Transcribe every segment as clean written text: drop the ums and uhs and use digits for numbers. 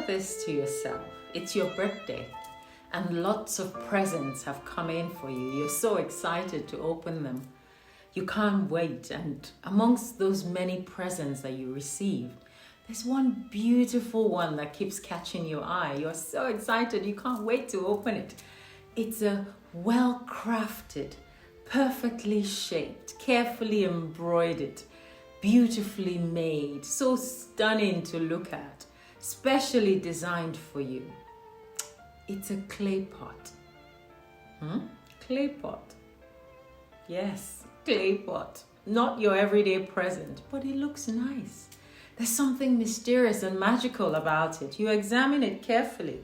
this to yourself. It's your birthday and lots of presents have come in for you. You're so excited to open them. You can't wait. And amongst those many presents that you received, there's one beautiful one that keeps catching your eye. You're so excited. You can't wait to open it. It's a well-crafted, perfectly shaped, carefully embroidered, beautifully made, so stunning to look at, specially designed for you. It's a clay pot. Clay pot. Yes, clay pot. Not your everyday present, but it looks nice. There's something mysterious and magical about it. You examine it carefully.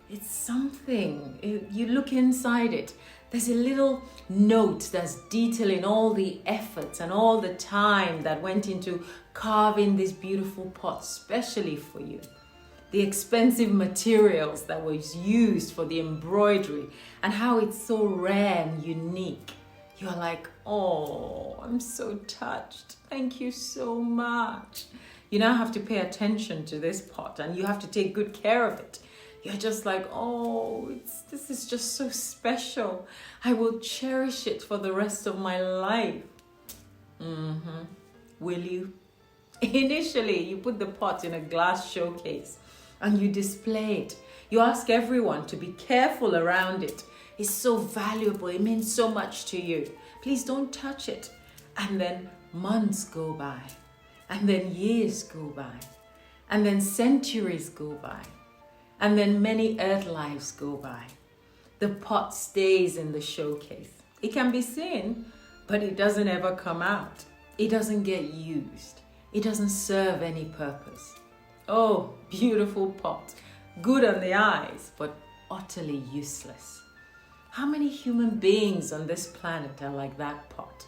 It's something. You look inside it. There's a little note that's detailing all the efforts and all the time that went into carving this beautiful pot, specially for you. The expensive materials that was used for the embroidery and how it's so rare and unique. You're like, oh, I'm so touched. Thank you so much. You now have to pay attention to this pot and you have to take good care of it. You're just like, oh, this is just so special. I will cherish it for the rest of my life. Will you? Initially, you put the pot in a glass showcase and you display it. You ask everyone to be careful around it. It's so valuable. It means so much to you. Please don't touch it. And then months go by. And then years go by. And then centuries go by. And then many earth lives go by. The pot stays in the showcase. It can be seen, but it doesn't ever come out. It doesn't get used. It doesn't serve any purpose. Oh, beautiful pot. Good on the eyes, but utterly useless. How many human beings on this planet are like that pot?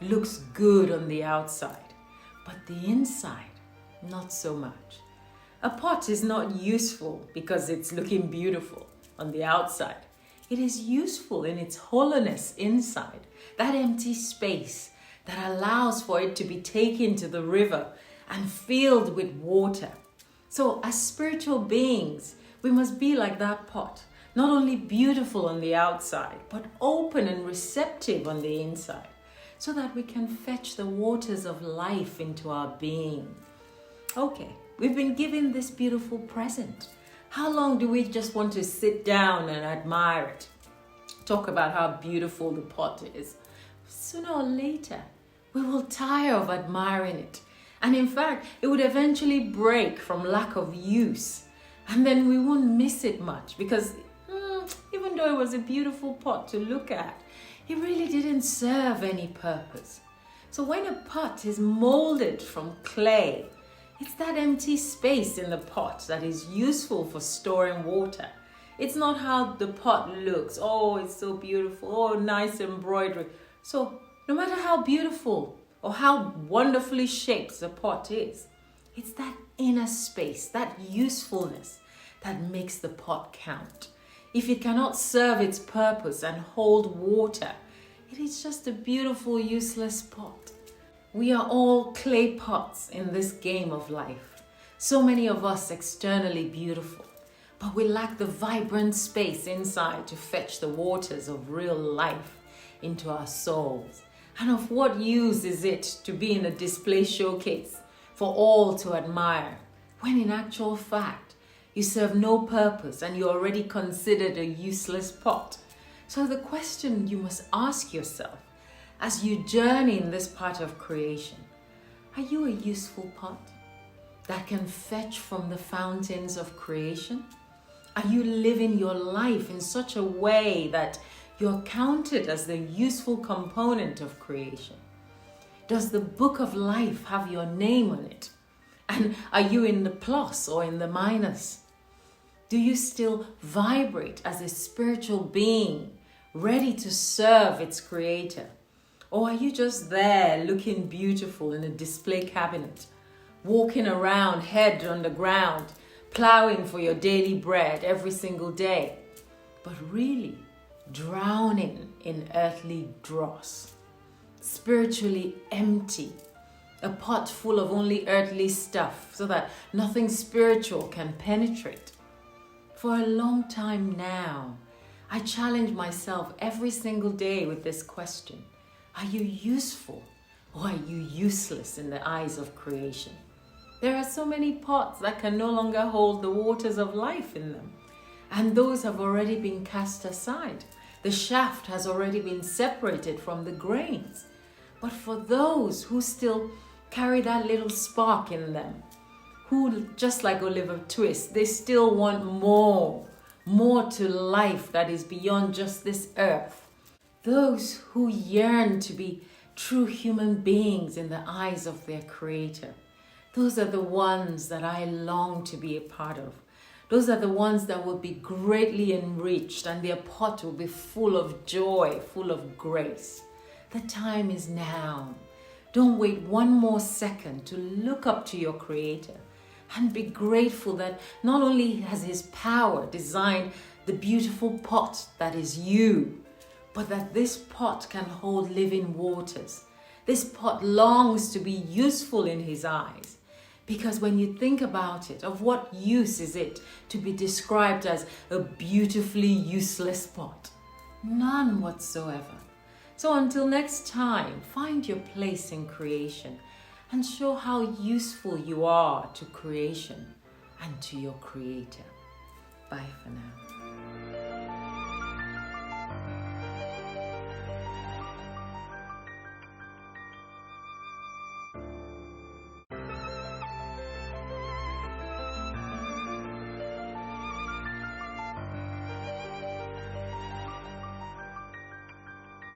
Looks good on the outside, but the inside, not so much. A pot is not useful because it's looking beautiful on the outside. It is useful in its hollowness inside, that empty space that allows for it to be taken to the river and filled with water. So as spiritual beings, we must be like that pot, not only beautiful on the outside, but open and receptive on the inside, so that we can fetch the waters of life into our being. Okay, we've been given this beautiful present. How long do we just want to sit down and admire it? Talk about how beautiful the pot is. Sooner or later, we will tire of admiring it. And in fact, it would eventually break from lack of use. And then we won't miss it much because even though it was a beautiful pot to look at, it really didn't serve any purpose. So when a pot is molded from clay, it's that empty space in the pot that is useful for storing water. It's not how the pot looks. Oh, it's so beautiful. Oh, nice embroidery. So no matter how beautiful or how wonderfully shaped the pot is, it's that inner space, that usefulness that makes the pot count. If it cannot serve its purpose and hold water, it is just a beautiful, useless pot. We are all clay pots in this game of life. So many of us externally beautiful, but we lack the vibrant space inside to fetch the waters of real life into our souls. And of what use is it to be in a display showcase for all to admire, when in actual fact, you serve no purpose and you're already considered a useless pot? So the question you must ask yourself as you journey in this part of creation, are you a useful pot that can fetch from the fountains of creation? Are you living your life in such a way that you're counted as the useful component of creation? Does the book of life have your name on it? And are you in the plus or in the minus? Do you still vibrate as a spiritual being ready to serve its creator? Or are you just there looking beautiful in a display cabinet, walking around head on the ground, plowing for your daily bread every single day, but really drowning in earthly dross, spiritually empty, a pot full of only earthly stuff so that nothing spiritual can penetrate. For a long time now, I challenge myself every single day with this question: are you useful or are you useless in the eyes of creation? There are so many pots that can no longer hold the waters of life in them, and those have already been cast aside. The shaft has already been separated from the grains. But for those who still carry that little spark in them, who, just like Oliver Twist, they still want more to life that is beyond just this earth. Those who yearn to be true human beings in the eyes of their Creator. Those are the ones that I long to be a part of. Those are the ones that will be greatly enriched, and their pot will be full of joy, full of grace. The time is now. Don't wait one more second to look up to your Creator and be grateful that not only has His power designed the beautiful pot that is you, but that this pot can hold living waters. This pot longs to be useful in His eyes. Because when you think about it, of what use is it to be described as a beautifully useless pot? None whatsoever. So until next time, find your place in creation and show how useful you are to creation and to your Creator. Bye for now.